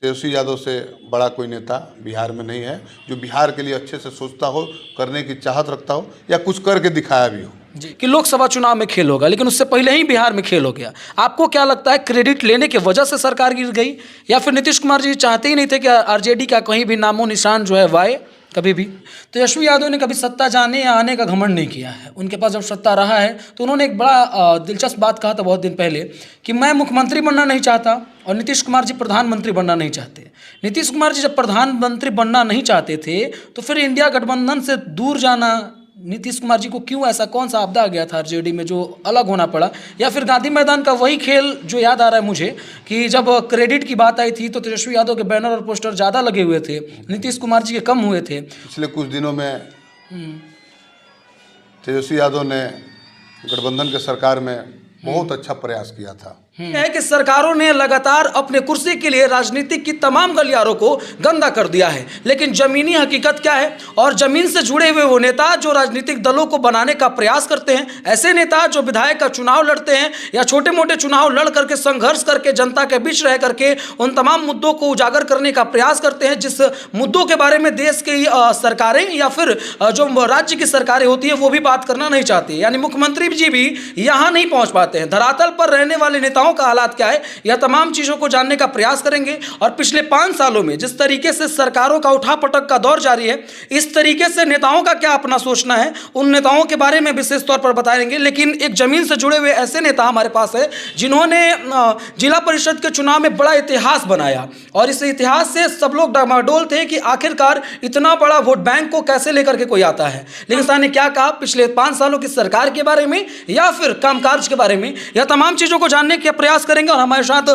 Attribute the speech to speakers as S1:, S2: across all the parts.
S1: तेजस्वी यादव से बड़ा कोई नेता बिहार में नहीं है जो बिहार के लिए अच्छे से सोचता हो, करने की चाहत रखता हो या कुछ करके दिखाया भी हो।
S2: जी, कि लोकसभा चुनाव में खेल होगा, लेकिन उससे पहले ही बिहार में खेल हो गया। आपको क्या लगता है, क्रेडिट लेने की वजह से सरकार गिर गई, या फिर नीतीश कुमार जी चाहते ही नहीं थे कि आरजेडी का कहीं भी नामो निशान जो है वाए कभी भी? तेजस्वी यादव ने कभी सत्ता जाने या आने का घमंड नहीं किया है। उनके पास जब सत्ता रहा है तो उन्होंने एक बड़ा दिलचस्प बात कहा था बहुत दिन पहले कि मैं मुख्यमंत्री बनना नहीं चाहता और नीतीश कुमार जी प्रधानमंत्री बनना नहीं चाहते। नीतीश कुमार जी जब प्रधानमंत्री बनना नहीं चाहते थे तो फिर इंडिया गठबंधन से दूर जाना नीतीश कुमार जी को क्यों, ऐसा कौन सा आपदा आ गया था आरजेडी में जो अलग होना पड़ा? या फिर गांधी मैदान का वही खेल जो याद आ रहा है मुझे कि जब क्रेडिट की बात आई थी तो तेजस्वी यादव के बैनर और पोस्टर ज़्यादा लगे हुए थे, नीतीश कुमार जी के कम हुए थे।
S1: पिछले कुछ दिनों में तेजस्वी यादव ने गठबंधन के सरकार में बहुत अच्छा प्रयास किया था।
S2: है कि सरकारों ने लगातार अपने कुर्सी के लिए राजनीतिक की तमाम गलियारों को गंदा कर दिया है, लेकिन जमीनी हकीकत क्या है? और जमीन से जुड़े हुए वो नेता जो राजनीतिक दलों को बनाने का प्रयास करते हैं, ऐसे नेता जो विधायक का चुनाव लड़ते हैं या छोटे मोटे चुनाव लड़ करके संघर्ष करके जनता के बीच रह करके उन तमाम मुद्दों को उजागर करने का प्रयास करते हैं जिस मुद्दों के बारे में देश की सरकारें या फिर जो राज्य की सरकारें होती है वो भी बात करना नहीं चाहती, यानी मुख्यमंत्री जी भी यहाँ नहीं पहुँच पाते हैं। धरातल पर रहने वाले नेताओं का हालात क्या है, यह तमाम चीजों को जानने का प्रयास करेंगे। और पिछले 5 सालों में जिस तरीके से सरकारों का उठापटक का दौर जारी है, इस तरीके से नेताओं का क्या अपना सोचना है, उन नेताओं के बारे में विशेष तौर पर बताएंगे। लेकिन एक जमीन से जुड़े हुए ऐसे नेता हमारे पास है जिन्होंने जिला परिषद के चुनाव में बड़ा इतिहास बनाया, और इस इतिहास से सब लोग डामाडोल थे कि आखिरकार इतना बड़ा वोट बैंक को कैसे लेकर के कोई आता है। लेकिन साहब ने क्या कहा पिछले 5 सालों की सरकार के बारे में या फिर कामकाज के बारे में, यह तमाम चीजों को जानने के प्रयास करेंगे। और हमारे साथ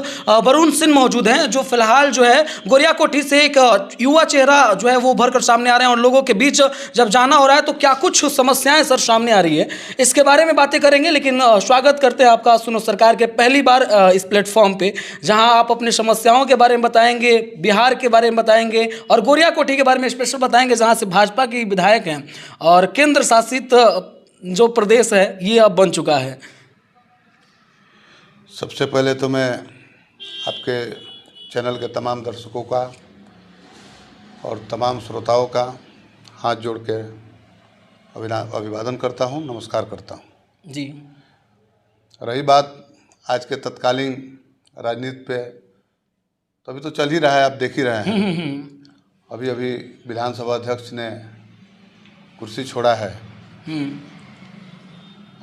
S2: वरुण सिंह मौजूद हैं जो फिलहाल जो है गोरिया कोठी से एक युवा चेहरा जो है वो भरकर सामने आ रहे हैं, और लोगों के बीच जब जाना हो रहा है तो क्या कुछ समस्याएं सर सामने आ रही है, इसके बारे में बातें करेंगे। लेकिन स्वागत करते हैं आपका सुनो सरकार के पहली बार इस प्लेटफॉर्म पे, जहां आप अपनी समस्याओं के बारे में बताएंगे, बिहार के बारे में बताएंगे और गोरिया कोठी के बारे में स्पेशल बताएंगे जहां से भाजपा की विधायक हैं और केंद्र शासित जो प्रदेश है ये अब बन चुका है।
S1: सबसे पहले तो मैं आपके चैनल के तमाम दर्शकों का और तमाम श्रोताओं का हाथ जोड़ के अभिवादन करता हूं, नमस्कार करता हूं
S2: जी।
S1: रही बात आज के तत्कालीन राजनीति पे, तो अभी तो चल ही रहा है, आप देख ही रहे हैं। अभी अभी विधानसभा अध्यक्ष ने कुर्सी छोड़ा है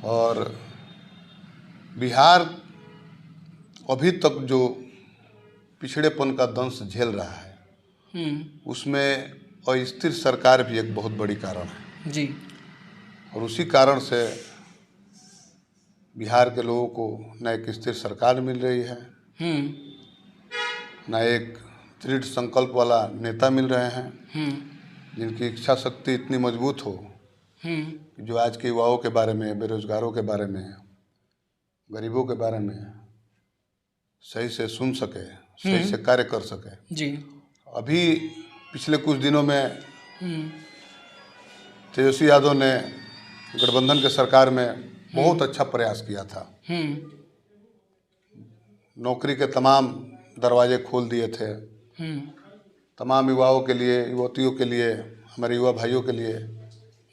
S1: और बिहार अभी तक जो पिछड़ेपन का दंश झेल रहा है उसमें अस्थिर सरकार भी एक बहुत बड़ी कारण है
S2: जी। और
S1: उसी कारण से बिहार के लोगों को न एक स्थिर सरकार मिल रही है, न एक दृढ़ संकल्प वाला नेता मिल रहे हैं जिनकी इच्छा शक्ति इतनी मजबूत हो कि जो आज के युवाओं के बारे में, बेरोजगारों के बारे में, गरीबों के बारे में सही से सुन सके, सही से कार्य कर सके
S2: जी।
S1: अभी पिछले कुछ दिनों में तेजस्वी यादव ने गठबंधन के सरकार में बहुत अच्छा प्रयास किया था। नौकरी के तमाम दरवाजे खोल दिए थे तमाम युवाओं के लिए, युवतियों के लिए, हमारे युवा भाइयों के लिए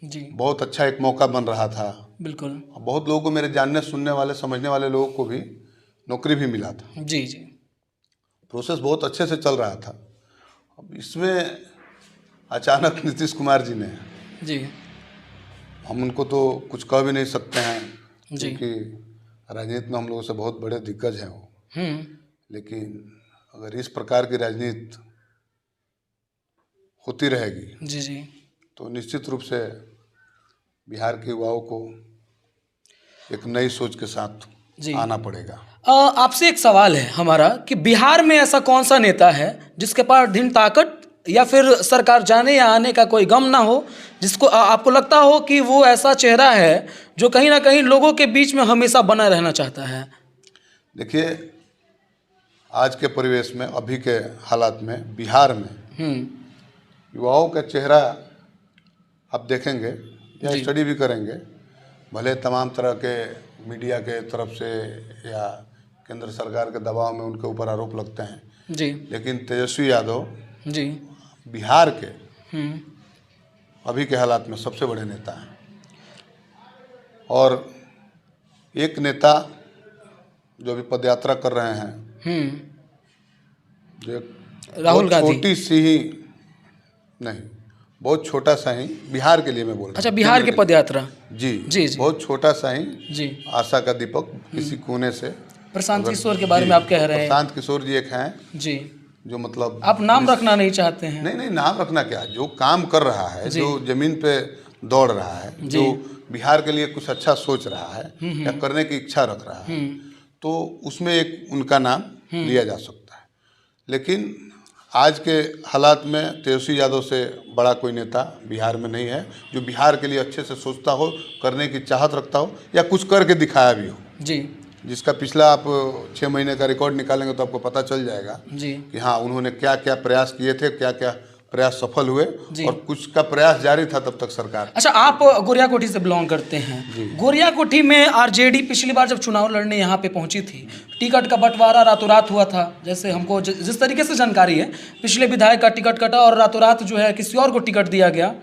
S2: जी।
S1: बहुत अच्छा एक मौका बन रहा था।
S2: बिल्कुल।
S1: बहुत लोगों को, मेरे जानने सुनने वाले समझने वाले लोगों को भी नौकरी भी मिला था।
S2: जी जी।
S1: प्रोसेस बहुत अच्छे से चल रहा था। अब इसमें अचानक नीतीश कुमार जी ने,
S2: जी,
S1: हम उनको तो कुछ कह भी नहीं सकते हैं
S2: जी,
S1: क्योंकि राजनीति में हम लोगों से बहुत बड़े दिग्गज हैं वो, लेकिन अगर इस प्रकार की राजनीति होती रहेगी
S2: जी, जी,
S1: तो निश्चित रूप से बिहार के युवाओं को एक नई सोच के साथ आना पड़ेगा।
S2: आपसे एक सवाल है हमारा कि बिहार में ऐसा कौन सा नेता है जिसके पास ढीठ ताकत या फिर सरकार जाने या आने का कोई गम ना हो, जिसको आपको लगता हो कि वो ऐसा चेहरा है जो कहीं ना कहीं लोगों के बीच में हमेशा बना रहना चाहता है?
S1: देखिए, आज के परिवेश में, अभी के हालात में बिहार में युवाओं का चेहरा आप देखेंगे या स्टडी भी करेंगे, भले तमाम तरह के मीडिया के तरफ से या केंद्र सरकार के दबाव में उनके ऊपर आरोप लगते हैं,
S2: जी
S1: लेकिन तेजस्वी यादव
S2: जी
S1: बिहार के अभी के हालात में सबसे बड़े नेता हैं। और एक नेता जो अभी पदयात्रा कर रहे हैं, जो
S2: राहुल गांधी,
S1: छोटी सी ही नहीं, बहुत छोटा सा ही, बिहार के लिए मैं बोल रहा हूँ।
S2: अच्छा, बिहार के पदयात्रा,
S1: जी
S2: जी जी,
S1: बहुत छोटा सा ही
S2: जी,
S1: आशा का दीपक किसी कोने से।
S2: प्रशांत किशोर के बारे में आप कह रहे हैं।
S1: प्रशांत किशोर जी एक हैं
S2: जी,
S1: जो मतलब
S2: आप नाम रखना नहीं चाहते हैं।
S1: नहीं, नाम रखना क्या, जो काम कर रहा है, जो जमीन पे दौड़ रहा है, जो बिहार के लिए कुछ अच्छा सोच रहा है या करने की इच्छा रख रहा है, तो उसमें एक उनका नाम लिया जा सकता है। लेकिन आज के हालात में तेजस्वी यादव से बड़ा कोई नेता बिहार में नहीं है जो बिहार के लिए अच्छे से सोचता हो, करने की चाहत रखता हो या कुछ करके दिखाया भी हो।
S2: जी,
S1: जिसका पिछला आप 6 महीने का रिकॉर्ड निकालेंगे तो आपको पता चल जाएगा
S2: जी
S1: कि हाँ, उन्होंने क्या क्या प्रयास किए थे, क्या क्या प्रयास सफल हुए और कुछ का प्रयास जारी था तब तक सरकार।
S2: अच्छा, आप गोरियाकोठी से बिलोंग करते हैं। गोरियाकोठी में आरजेडी पिछली बार जब चुनाव लड़ने यहाँ पे पहुंची थी, टिकट का बंटवारा रातों रात हुआ था। जैसे हमको जिस तरीके से जानकारी है, पिछले विधायक का टिकट कटा और रातों रात जो है किसी और को टिकट दिया गया।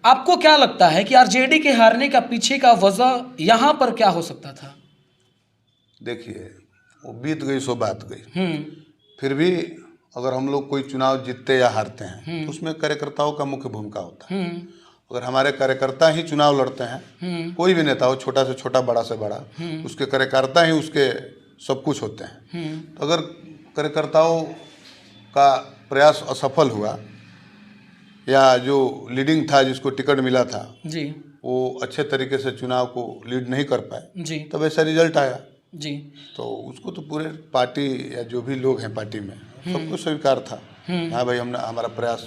S2: आपको क्या लगता है कि आरजेडी के हारने का पीछे का वजह यहाँ पर क्या हो सकता था?
S1: देखिए, वो बीत गई सो बात गई। फिर भी अगर हम लोग कोई चुनाव जीतते या हारते हैं तो उसमें कार्यकर्ताओं का मुख्य भूमिका होता है। अगर हमारे कार्यकर्ता ही चुनाव लड़ते हैं, कोई भी नेता हो, छोटा से छोटा, बड़ा से बड़ा, उसके कार्यकर्ता ही उसके सब कुछ होते हैं। तो अगर कार्यकर्ताओं का प्रयास असफल हुआ या जो लीडिंग था, जिसको टिकट मिला था
S2: जी,
S1: वो अच्छे तरीके से चुनाव को लीड नहीं कर पाए
S2: जी,
S1: तब ऐसा रिजल्ट आया
S2: जी, तो
S1: उसको तो पूरे पार्टी या जो भी लोग हैं पार्टी में सबको स्वीकार था। हाँ भाई, हमने हमारा प्रयास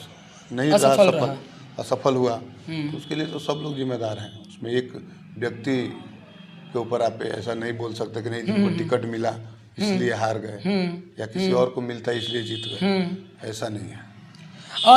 S1: नहीं रहा, असफल हुआ, तो उसके लिए तो सब लोग जिम्मेदार हैं। उसमें एक व्यक्ति के ऊपर आप ऐसा नहीं बोल सकते कि नहीं, जिनको टिकट मिला इसलिए हार गए या किसी और को मिलता इसलिए जीत गए, ऐसा नहीं है।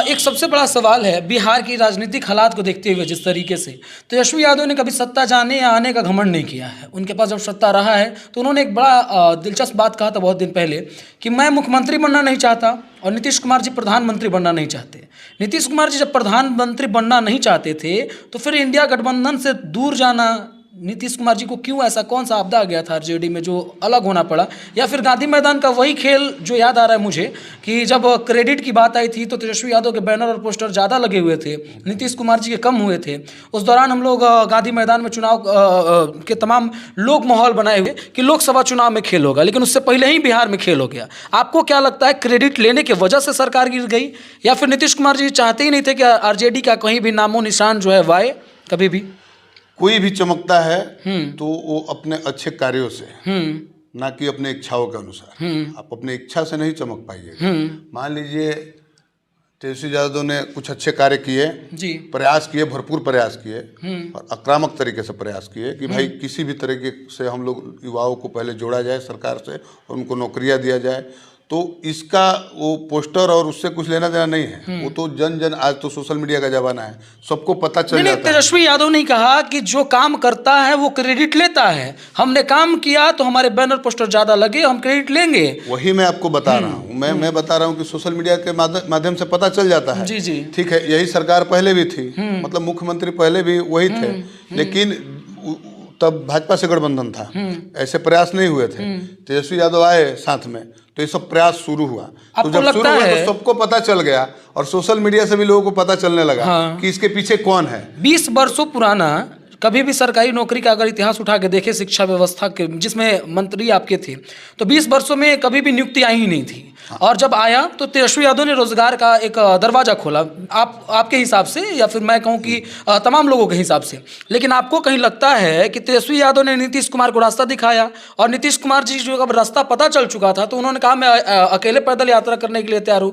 S2: एक सबसे बड़ा सवाल है, बिहार की राजनीतिक हालात को देखते हुए जिस तरीके से तेजस्वी यादव ने कभी सत्ता जाने या आने का घमंड नहीं किया है। उनके पास जब सत्ता रहा है तो उन्होंने एक बड़ा दिलचस्प बात कहा था बहुत दिन पहले कि मैं मुख्यमंत्री बनना नहीं चाहता और नीतीश कुमार जी प्रधानमंत्री बनना नहीं चाहते। नीतीश कुमार जी जब प्रधानमंत्री बनना नहीं चाहते थे तो फिर इंडिया गठबंधन से दूर जाना नीतीश कुमार जी को क्यों, ऐसा कौन सा आपदा आ गया था आरजेडी में जो अलग होना पड़ा? या फिर गांधी मैदान का वही खेल जो याद आ रहा है मुझे कि जब क्रेडिट की बात आई थी तो तेजस्वी यादव के बैनर और पोस्टर ज़्यादा लगे हुए थे, नीतीश कुमार जी के कम हुए थे। उस दौरान हम लोग गांधी मैदान में चुनाव के तमाम लोग माहौल बनाए हुए कि लोकसभा चुनाव में खेल होगा, लेकिन उससे पहले ही बिहार में खेल हो गया। आपको क्या लगता है, क्रेडिट लेने की वजह से सरकार गिर गई या फिर नीतीश कुमार जी चाहते ही नहीं थे कि आरजेडी का कहीं भी नामो निशान जो है वाए कभी भी?
S1: कोई भी चमकता है तो वो अपने अच्छे कार्यों से, ना कि अपने इच्छाओं के अनुसार। आप अपने इच्छा से नहीं चमक पाइएगा। मान लीजिए तेजस्वी यादव ने कुछ अच्छे कार्य किए, प्रयास किए, भरपूर प्रयास किए और आक्रामक तरीके से प्रयास किए कि भाई किसी भी तरीके से हम लोग युवाओं को पहले जोड़ा जाए सरकार से और उनको नौकरियां दिया जाए। तो इसका वो पोस्टर और उससे कुछ लेना देना नहीं है। वो तो जन आज तो सोशल मीडिया का जमाना है, सबको पता चल जाता है।
S2: तेजस्वी यादव ने कहा कि जो काम करता है वो क्रेडिट लेता है। हमने काम किया तो हमारे बैनर पोस्टर ज्यादा लगे, हम क्रेडिट लेंगे।
S1: वही मैं आपको बता रहा हूँ। मैं बता रहा हूँ कि सोशल मीडिया के माध्यम से पता चल जाता है।
S2: जी जी,
S1: ठीक है, यही सरकार पहले भी थी, मतलब मुख्यमंत्री पहले भी वही थे, लेकिन तब भाजपा से गठबंधन था, ऐसे प्रयास नहीं हुए थे। तेजस्वी यादव आए साथ में तो ये सब प्रयास शुरू हुआ। तो जब शुरू हुआ तो सबको पता चल गया और सोशल मीडिया से भी लोगों को पता चलने लगा कि इसके पीछे कौन है।
S2: 20 वर्षों पुराना कभी भी सरकारी नौकरी का अगर इतिहास उठा के देखे शिक्षा व्यवस्था के, जिसमें मंत्री आपके थे, तो 20 वर्षों में कभी भी नियुक्ति आई ही नहीं थी। और जब आया तो तेजस्वी यादव ने रोजगार का एक दरवाजा खोला, आपके हिसाब से या फिर मैं कहूँ कि तमाम लोगों के हिसाब से। लेकिन आपको कहीं लगता है कि तेजस्वी यादव ने नीतीश कुमार को रास्ता दिखाया और नीतीश कुमार जी जो अब रास्ता पता चल चुका था तो उन्होंने कहा मैं अकेले पैदल यात्रा करने के लिए तैयार हूँ?